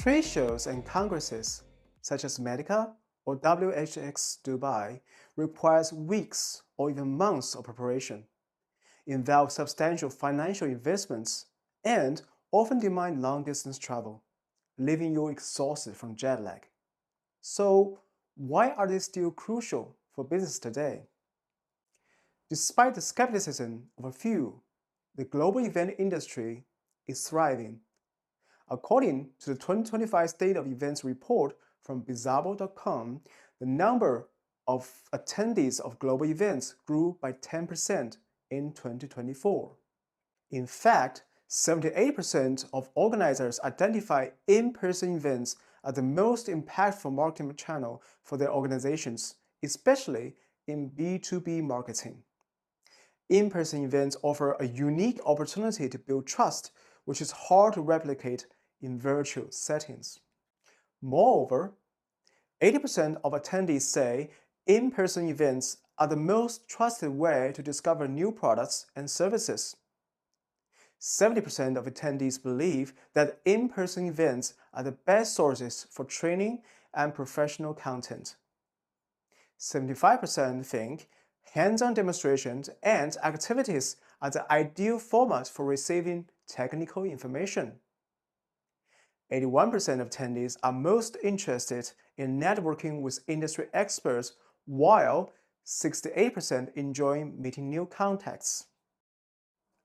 Trade shows and congresses, such as Medica or WHX Dubai, requires weeks or even months of preparation, involve substantial financial investments, and often demand long-distance travel, leaving you exhausted from jet lag. So, why are they still crucial for business today? Despite the skepticism of a few, the global event industry is thriving. According to the 2025 State of Events report from bizarro.com, the number of attendees of global events grew by 10% in 2024. In fact, 78% of organizers identify in-person events as the most impactful marketing channel for their organizations, especially in B2B marketing. In-person events offer a unique opportunity to build trust, which is hard to replicate in virtual settings. Moreover, 80% of attendees say in-person events are the most trusted way to discover new products and services. 70% of attendees believe that in-person events are the best sources for training and professional content. 75% think hands-on demonstrations and activities are the ideal format for receiving technical information. 81% of attendees are most interested in networking with industry experts, while 68% enjoy meeting new contacts.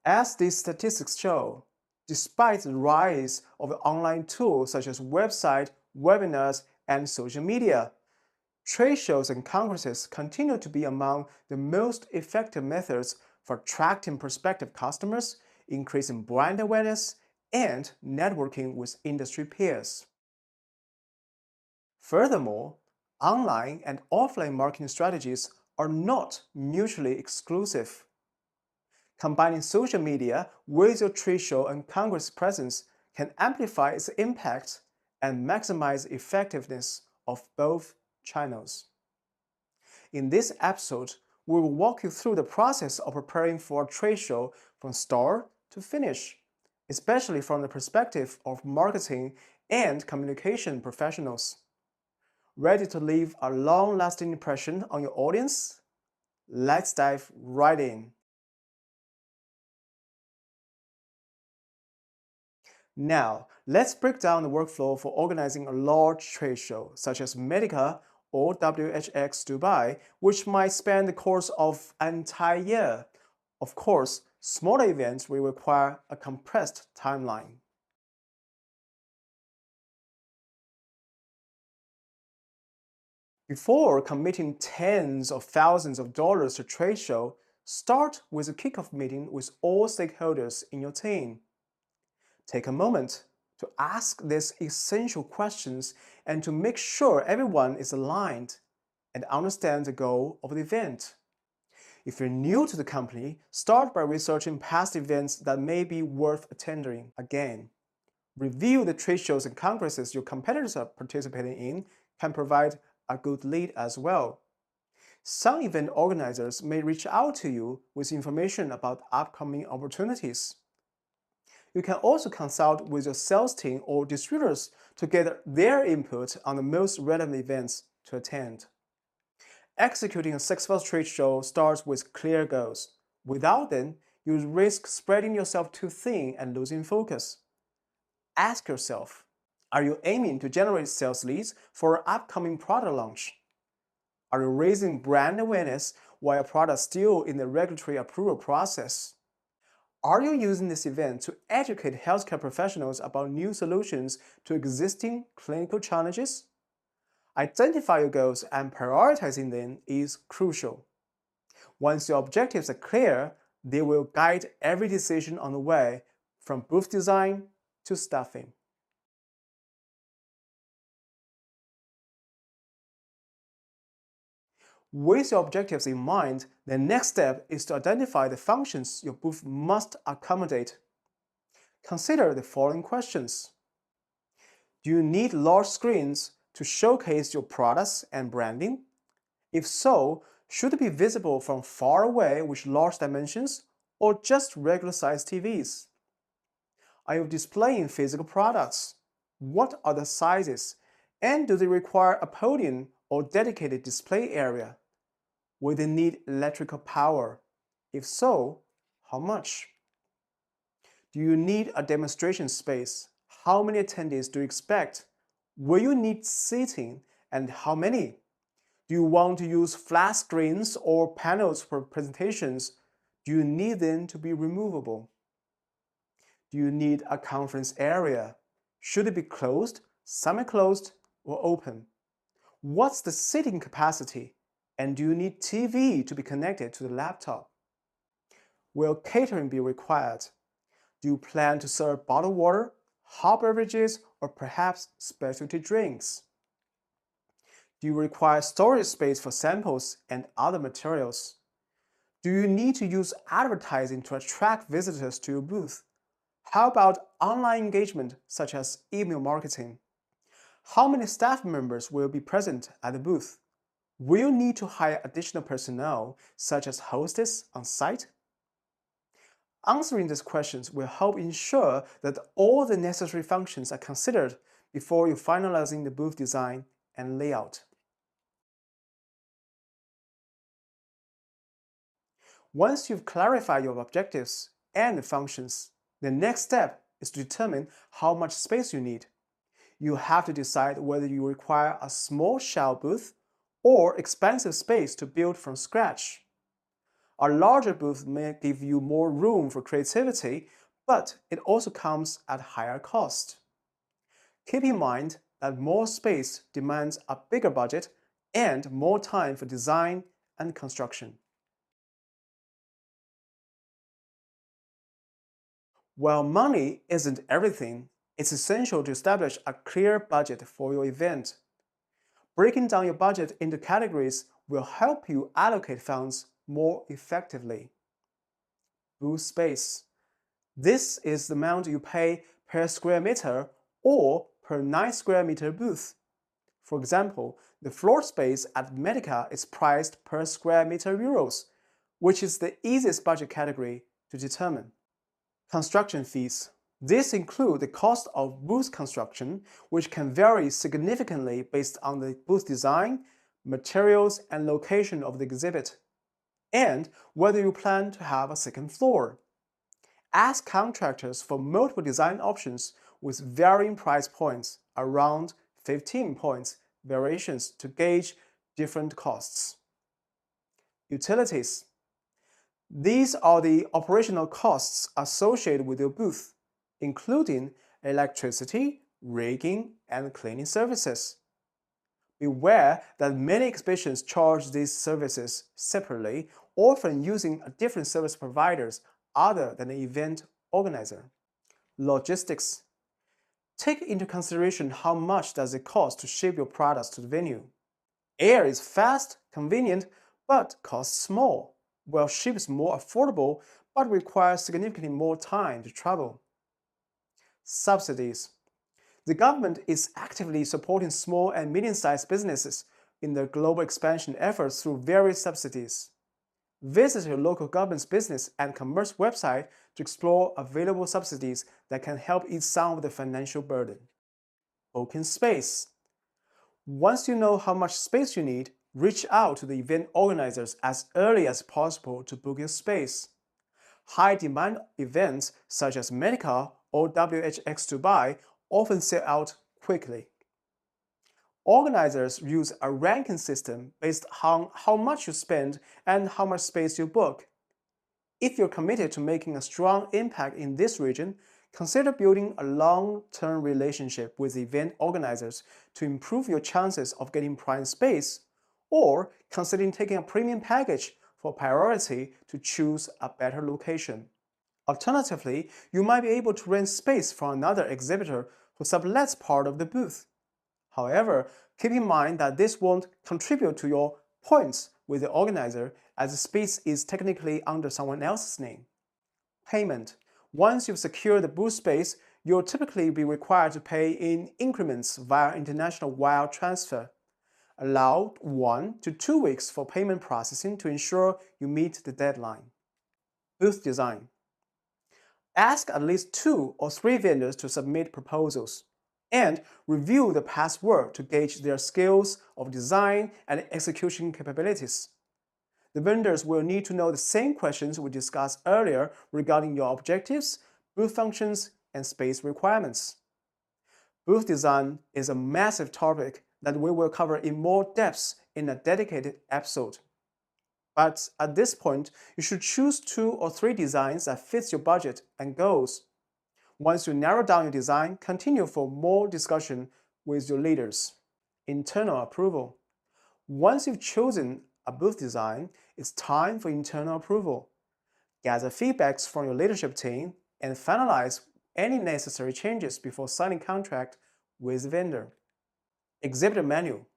As these statistics show, despite the rise of online tools such as websites, webinars, and social media, trade shows and congresses continue to be among the most effective methods for attracting prospective customers, increasing brand awareness, and networking with industry peers. Furthermore, online and offline marketing strategies are not mutually exclusive. Combining social media with your trade show and congress presence can amplify its impact and maximize the effectiveness of both channels. In this episode, we will walk you through the process of preparing for a trade show from start to finish, especially from the perspective of marketing and communication professionals. Ready to leave a long-lasting impression on your audience? Let's dive right in. Now, let's break down the workflow for organizing a large trade show, such as Medica or WHX Dubai, which might span the course of an entire year. Of course, smaller events will require a compressed timeline. Before committing tens of thousands of dollars to a trade show, start with a kickoff meeting with all stakeholders in your team. Take a moment to ask these essential questions and to make sure everyone is aligned and understands the goal of the event. If you're new to the company, start by researching past events that may be worth attending again. Review the trade shows and congresses your competitors are participating in can provide a good lead as well. Some event organizers may reach out to you with information about upcoming opportunities. You can also consult with your sales team or distributors to get their input on the most relevant events to attend. Executing a successful trade show starts with clear goals. Without them, you risk spreading yourself too thin and losing focus. Ask yourself, are you aiming to generate sales leads for an upcoming product launch? Are you raising brand awareness while a product is still in the regulatory approval process? Are you using this event to educate healthcare professionals about new solutions to existing clinical challenges? Identify your goals and prioritizing them is crucial. Once your objectives are clear, they will guide every decision on the way, from booth design to staffing. With your objectives in mind, the next step is to identify the functions your booth must accommodate. Consider the following questions. Do you need large screens to showcase your products and branding? If so, should it be visible from far away with large dimensions or just regular-sized TVs? Are you displaying physical products? What are the sizes? And do they require a podium or dedicated display area? Will they need electrical power? If so, how much? Do you need a demonstration space? How many attendees do you expect? Will you need seating and how many? Do you want to use flat screens or panels for presentations? Do you need them to be removable? Do you need a conference area? Should it be closed, semi-closed, or open? What's the seating capacity? And do you need TV to be connected to the laptop? Will catering be required? Do you plan to serve bottled water, hot beverages, or perhaps specialty drinks? Do you require storage space for samples and other materials? Do you need to use advertising to attract visitors to your booth? How about online engagement such as email marketing? How many staff members will be present at the booth? Will you need to hire additional personnel such as hostess on site? Answering these questions will help ensure that all the necessary functions are considered before you finalizing the booth design and layout. Once you've clarified your objectives and functions, the next step is to determine how much space you need. You have to decide whether you require a small shell booth or expansive space to build from scratch. A larger booth may give you more room for creativity, but it also comes at higher cost. Keep in mind that more space demands a bigger budget and more time for design and construction. While money isn't everything, it's essential to establish a clear budget for your event. Breaking down your budget into categories will help you allocate funds more effectively. Booth space. This is the amount you pay per square meter or per 9 square meter booth. For example, the floor space at Medica is priced per square meter euros, which is the easiest budget category to determine. Construction fees. This includes the cost of booth construction, which can vary significantly based on the booth design, materials, and location of the exhibit, and whether you plan to have a second floor. Ask contractors for multiple design options with varying price points, around 15 points variations to gauge different costs. Utilities. These are the operational costs associated with your booth, including electricity, rigging, and cleaning services. Beware that many exhibitions charge these services separately, often using different service providers other than the event organizer. Logistics. Take into consideration how much does it cost to ship your products to the venue. Air is fast, convenient, but costs more, while ship is more affordable but requires significantly more time to travel. Subsidies. The government is actively supporting small and medium-sized businesses in their global expansion efforts through various subsidies. Visit your local government's business and commerce website to explore available subsidies that can help ease some of the financial burden. Booking space. Once you know how much space you need, reach out to the event organizers as early as possible to book your space. High-demand events such as Medica or WHX Dubai often sell out quickly. Organizers use a ranking system based on how much you spend and how much space you book. If you're committed to making a strong impact in this region, consider building a long-term relationship with event organizers to improve your chances of getting prime space, or considering taking a premium package for priority to choose a better location. Alternatively, you might be able to rent space from another exhibitor who sublets part of the booth. However, keep in mind that this won't contribute to your points with the organizer, as the space is technically under someone else's name. Payment. Once you've secured the booth space, you'll typically be required to pay in increments via international wire transfer. Allow 1 to 2 weeks for payment processing to ensure you meet the deadline. Booth design. Ask at least 2 or 3 vendors to submit proposals. and review the past work to gauge their skills of design and execution capabilities. The vendors will need to know the same questions we discussed earlier regarding your objectives, booth functions, and space requirements. Booth design is a massive topic that we will cover in more depth in a dedicated episode. But at this point, you should choose 2 or 3 designs that fits your budget and goals. Once you narrow down your design, continue for more discussion with your leaders. Internal approval. Once you've chosen a booth design, it's time for internal approval. Gather feedbacks from your leadership team and finalize any necessary changes before signing contract with the vendor. Exhibitor manual.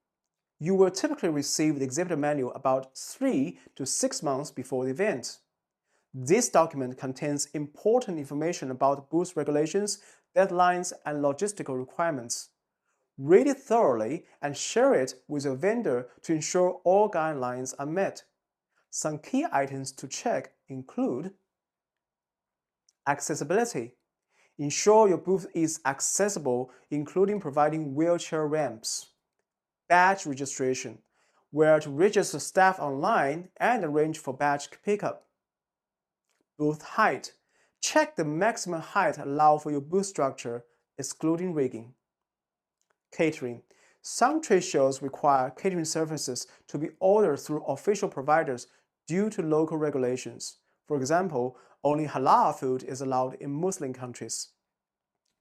You will typically receive the exhibitor manual about 3 to 6 months before the event. This document contains important information about booth regulations, deadlines, and logistical requirements. Read it thoroughly and share it with your vendor to ensure all guidelines are met. Some key items to check include accessibility. Ensure your booth is accessible, including providing wheelchair ramps. Badge registration, where to register staff online and arrange for badge pickup. Booth height. Check the maximum height allowed for your booth structure, excluding rigging. Catering. Some trade shows require catering services to be ordered through official providers due to local regulations. For example, only halal food is allowed in Muslim countries.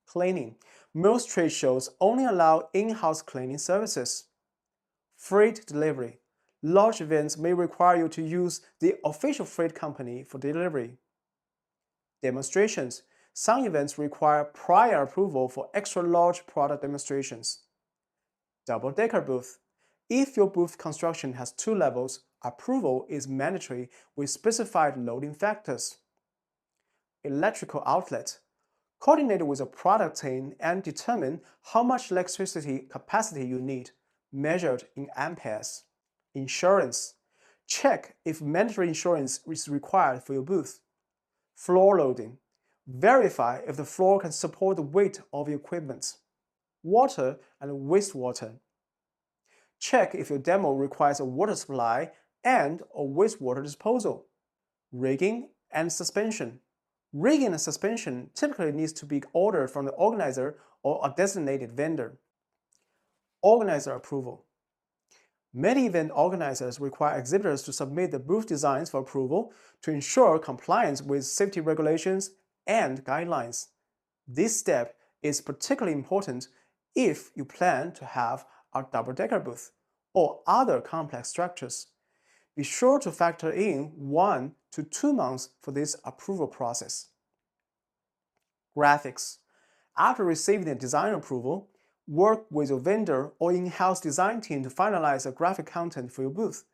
Cleaning. Most trade shows only allow in-house cleaning services. Freight delivery. Large events may require you to use the official freight company for delivery. Demonstrations. Some events require prior approval for extra-large product demonstrations. Double-decker booth. If your booth construction has 2 levels, approval is mandatory with specified loading factors. Electrical outlet. Coordinate with your product team and determine how much electricity capacity you need, measured in amperes. Insurance. Check if mandatory insurance is required for your booth. Floor loading. Verify if the floor can support the weight of your equipment. Water and wastewater. Check if your demo requires a water supply and a wastewater disposal. Rigging and suspension. Rigging and suspension typically needs to be ordered from the organizer or a designated vendor. Organizer approval. Many event organizers require exhibitors to submit the booth designs for approval to ensure compliance with safety regulations and guidelines. This step is particularly important if you plan to have a double-decker booth or other complex structures. Be sure to factor in 1 to 2 months for this approval process. Graphics. After receiving the design approval, work with your vendor or in-house design team to finalize the graphic content for your booth.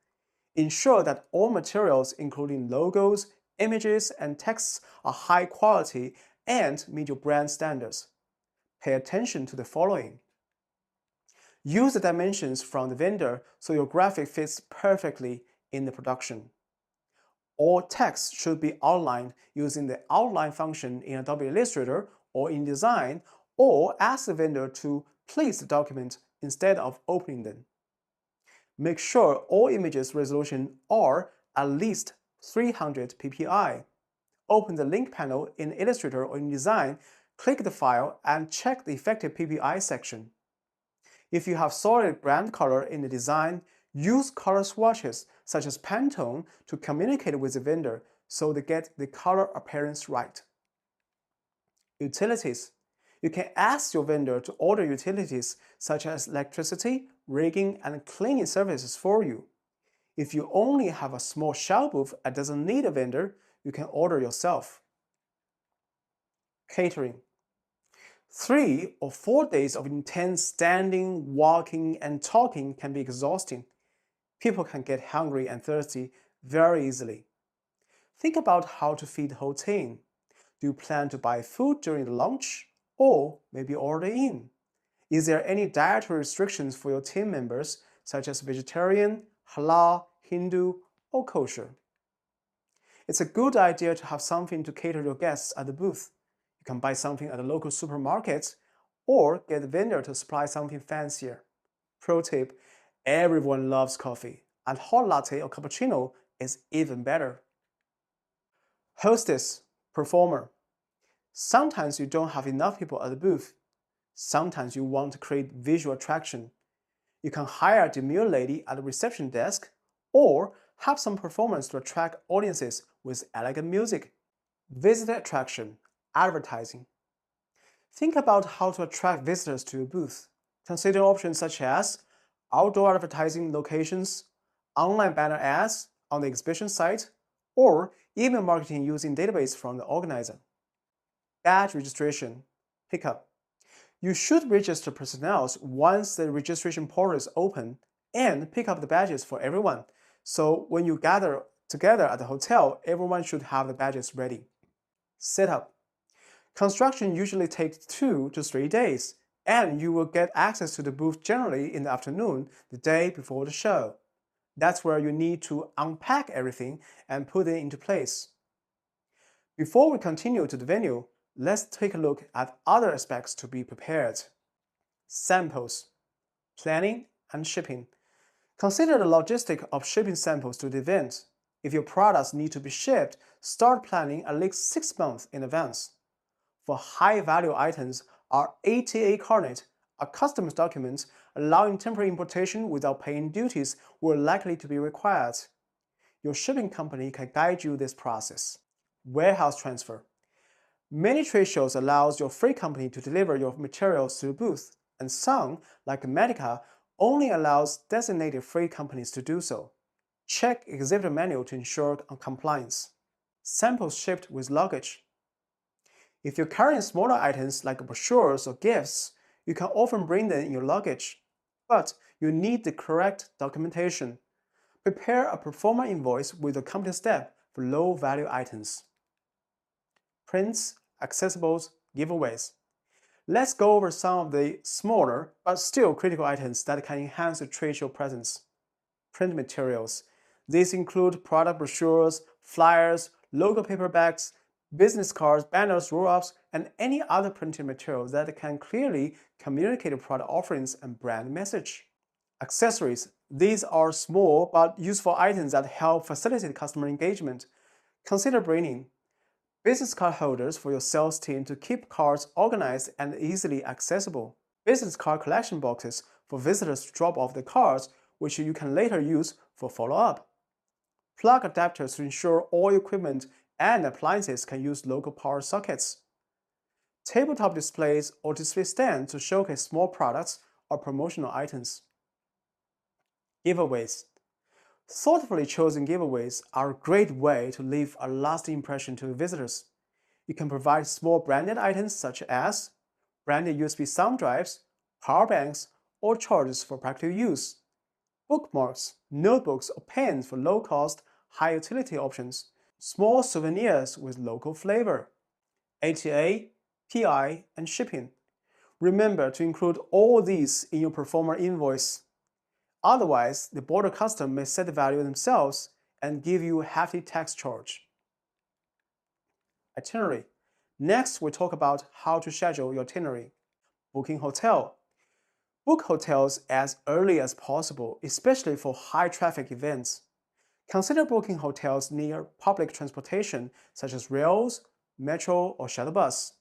Ensure that all materials, including logos, images, and texts, are high quality and meet your brand standards. Pay attention to the following. Use the dimensions from the vendor so your graphic fits perfectly in the production. All text should be outlined using the outline function in Adobe Illustrator or InDesign, or ask the vendor to place the document instead of opening them. Make sure all images resolution are at least 300 ppi. Open the link panel in Illustrator or InDesign, click the file, and check the effective ppi section. If you have solid brand color in the design, use color swatches such as Pantone to communicate with the vendor so they get the color appearance right. Utilities. You can ask your vendor to order utilities such as electricity, rigging, and cleaning services for you. If you only have a small shell booth that doesn't need a vendor, you can order yourself. Catering. 3 or 4 days of intense standing, walking, and talking can be exhausting. People can get hungry and thirsty very easily. Think about how to feed the whole team. Do you plan to buy food during the lunch or maybe order in? Is there any dietary restrictions for your team members, such as vegetarian, halal, Hindu, or kosher? It's a good idea to have something to cater your guests at the booth. You can buy something at the local supermarket or get the vendor to supply something fancier. Pro tip, everyone loves coffee, and hot latte or cappuccino is even better. Hostess, performer. Sometimes you don't have enough people at the booth. Sometimes you want to create visual attraction. You can hire a demure lady at the reception desk or have some performance to attract audiences with elegant music. Visitor attraction, advertising. Think about how to attract visitors to your booth. Consider options such as outdoor advertising locations, online banner ads on the exhibition site, or email marketing using database from the organizer. Badge registration, pickup. You should register personnel once the registration portal is open and pick up the badges for everyone. So when you gather together at the hotel, everyone should have the badges ready. Setup. Construction usually takes 2 to 3 days, and you will get access to the booth generally in the afternoon, the day before the show. That's where you need to unpack everything and put it into place. Before we continue to the venue, let's take a look at other aspects to be prepared. Samples, planning and shipping. Consider the logistics of shipping samples to the event. If your products need to be shipped, start planning at least 6 months in advance. For high-value items, our ATA card, a customs document allowing temporary importation without paying duties, will likely to be required. Your shipping company can guide you this process. Warehouse transfer. Many trade shows allow your freight company to deliver your materials to the booth, and some, like Medica, only allows designated freight companies to do so. Check exhibitor manual to ensure compliance. Samples shipped with luggage. If you're carrying smaller items like brochures or gifts, you can often bring them in your luggage, but you need the correct documentation. Prepare a pro forma invoice with the company step for low-value items. Prints, accessibles, giveaways. Let's go over some of the smaller but still critical items that can enhance the trade show presence. Print materials. These include product brochures, flyers, logo paperbacks, business cards, banners, roll-ups, and any other printed material that can clearly communicate the product offerings and brand message. Accessories. These are small but useful items that help facilitate customer engagement. Consider bringing business card holders for your sales team to keep cards organized and easily accessible. Business card collection boxes for visitors to drop off the cards, which you can later use for follow-up. Plug adapters to ensure all equipment and appliances can use local power sockets. Tabletop displays or display stands to showcase small products or promotional items. Giveaways. Thoughtfully chosen giveaways are a great way to leave a lasting impression to visitors. You can provide small branded items such as branded USB thumb drives, power banks, or chargers for practical use, bookmarks, notebooks, or pens for low-cost, high-utility options, small souvenirs with local flavor, ATA, PI, and shipping. Remember to include all these in your pro forma invoice. Otherwise, the border custom may set the value themselves and give you a hefty tax charge. Itinerary. Next, we talk about how to schedule your itinerary. Booking hotel. Book hotels as early as possible, especially for high-traffic events. Consider booking hotels near public transportation such as rails, metro, or shuttle bus.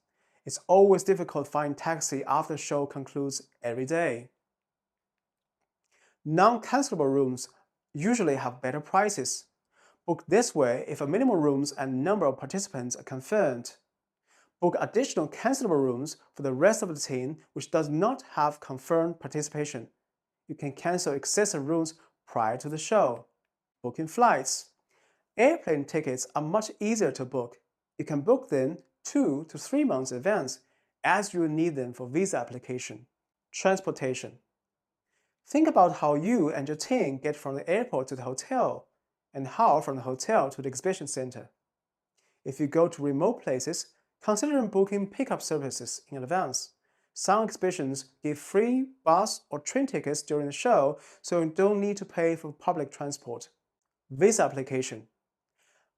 It's always difficult to find taxi after the show concludes every day. Non-cancelable rooms usually have better prices. Book this way if a minimum rooms and number of participants are confirmed. Book additional cancelable rooms for the rest of the team which does not have confirmed participation. You can cancel excessive rooms prior to the show. Booking flights. Airplane tickets are much easier to book. You can book them 2 to 3 months in advance as you will need them for visa application. Transportation. Think about how you and your team get from the airport to the hotel, and how from the hotel to the exhibition center. If you go to remote places, consider booking pickup services in advance. Some exhibitions give free bus or train tickets during the show, so you don't need to pay for public transport. Visa application.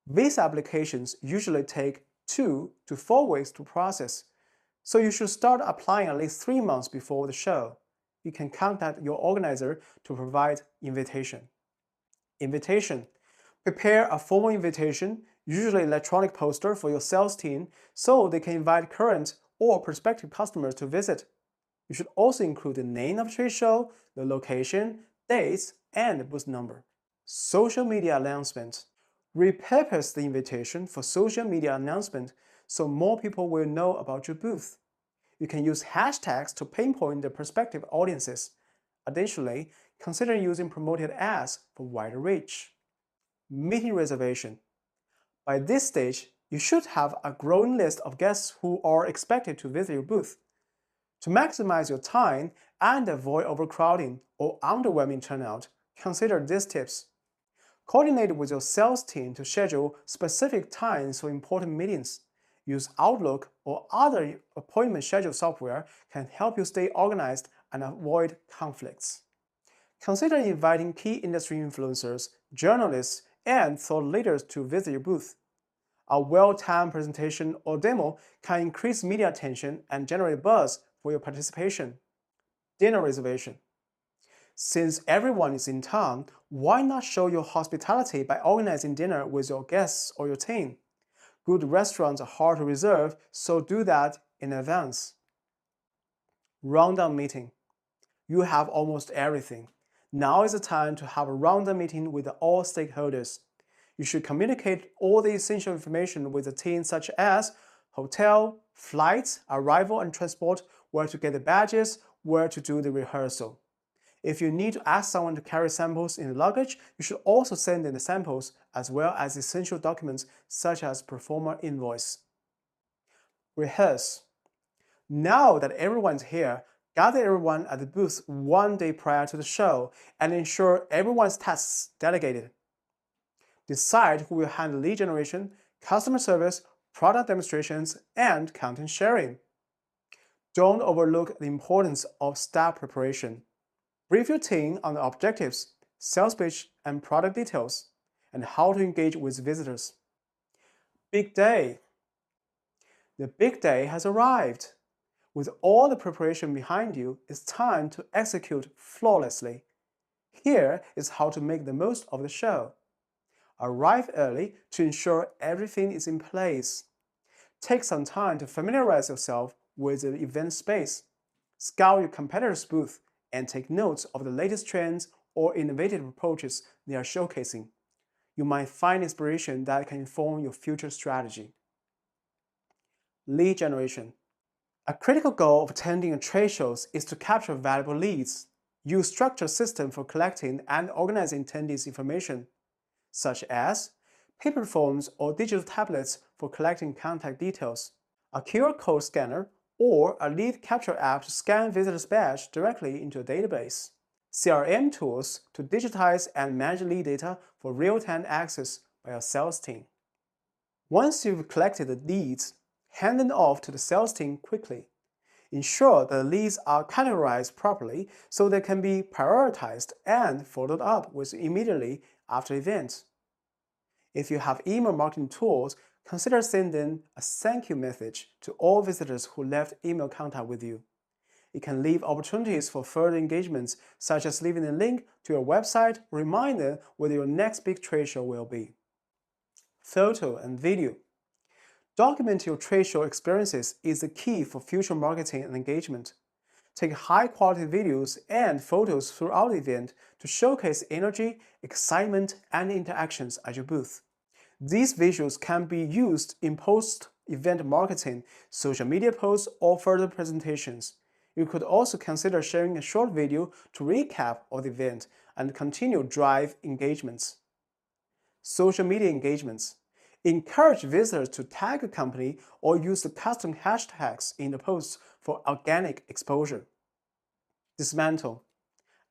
Visa applications usually take 2 to 4 weeks to process. So you should start applying at least 3 months before the show. You can contact your organizer to provide invitation. Invitation. Prepare a formal invitation, usually electronic poster for your sales team, so they can invite current or prospective customers to visit. You should also include the name of the trade show, the location, dates, and the booth number. Social media announcement. Repurpose the invitation for social media announcement so more people will know about your booth. You can use hashtags to pinpoint the prospective audiences. Additionally, consider using promoted ads for wider reach. Meeting reservation. By this stage, you should have a growing list of guests who are expected to visit your booth. To maximize your time and avoid overcrowding or underwhelming turnout, consider these tips. Coordinate with your sales team to schedule specific times for important meetings. Use Outlook or other appointment schedule software can help you stay organized and avoid conflicts. Consider inviting key industry influencers, journalists, and thought leaders to visit your booth. A well-timed presentation or demo can increase media attention and generate buzz for your participation. Dinner reservation. Since everyone is in town, why not show your hospitality by organizing dinner with your guests or your team? Good restaurants are hard to reserve, so do that in advance. Rundown meeting. You have almost everything. Now is the time to have a rundown meeting with all stakeholders. You should communicate all the essential information with the team, such as hotel, flights, arrival and transport, where to get the badges, where to do the rehearsal. If you need to ask someone to carry samples in the luggage, you should also send in the samples as well as essential documents such as performer invoice. Rehearse. Now that everyone's here, gather everyone at the booth one day prior to the show and ensure everyone's tasks delegated. Decide who will handle lead generation, customer service, product demonstrations, and content sharing. Don't overlook the importance of staff preparation. Brief your team on the objectives, sales pitch, and product details, and how to engage with visitors. Big day. The big day has arrived. With all the preparation behind you, it's time to execute flawlessly. Here is how to make the most of the show. Arrive early to ensure everything is in place. Take some time to familiarize yourself with the event space. Scout your competitors' booth and take notes of the latest trends or innovative approaches they are showcasing. You might find inspiration that can inform your future strategy. Lead generation. A critical goal of attending a trade show is to capture valuable leads. Use structured systems for collecting and organizing attendees' information, such as paper forms or digital tablets for collecting contact details, a QR code scanner, or a lead capture app to scan visitors' badge directly into a database, CRM tools to digitize and manage lead data for real-time access by your sales team. Once you've collected the leads, hand them off to the sales team quickly. Ensure that the leads are categorized properly so they can be prioritized and followed up with immediately after events. If you have email marketing tools, consider sending a thank you message to all visitors who left email contact with you. It can leave opportunities for further engagements, such as leaving a link to your website or remind them where your next big trade show will be. Photo and video. Document your trade show experiences is the key for future marketing and engagement. Take high-quality videos and photos throughout the event to showcase energy, excitement, and interactions at your booth. These visuals can be used in post-event marketing, social media posts, or further presentations. You could also consider sharing a short video to recap of the event and continue drive engagements. Social media engagements. Encourage visitors to tag a company or use the custom hashtags in the posts for organic exposure. Dismantle.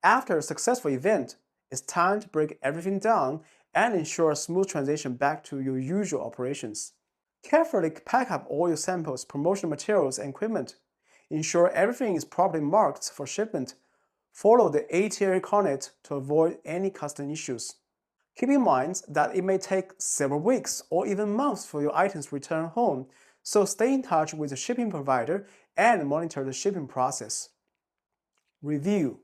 After a successful event, it's time to break everything down and ensure a smooth transition back to your usual operations. Carefully pack up all your samples, promotional materials, and equipment. Ensure everything is properly marked for shipment. Follow the ATR coordinate to avoid any custom issues. Keep in mind that it may take several weeks or even months for your items to return home, so stay in touch with the shipping provider and monitor the shipping process. Review.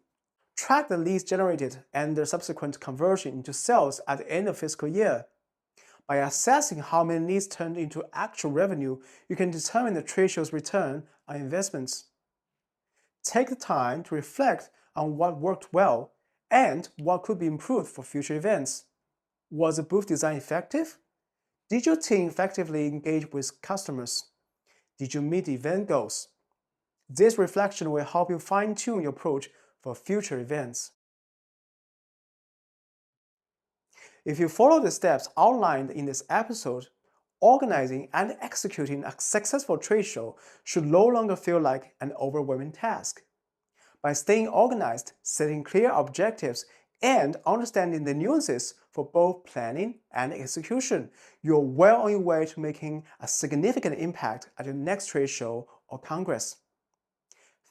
Track the leads generated and their subsequent conversion into sales at the end of fiscal year. By assessing how many leads turned into actual revenue, you can determine the trade show's return on investments. Take the time to reflect on what worked well and what could be improved for future events. Was the booth design effective? Did your team effectively engage with customers? Did you meet the event goals? This reflection will help you fine-tune your approach for future events. If you follow the steps outlined in this episode, organizing and executing a successful trade show should no longer feel like an overwhelming task. By staying organized, setting clear objectives, and understanding the nuances for both planning and execution, you're well on your way to making a significant impact at your next trade show or congress.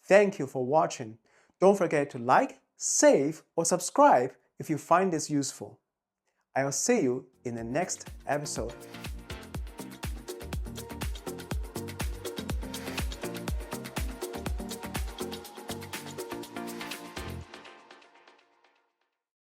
Thank you for watching. Don't forget to like, save, or subscribe if you find this useful. I'll see you in the next episode.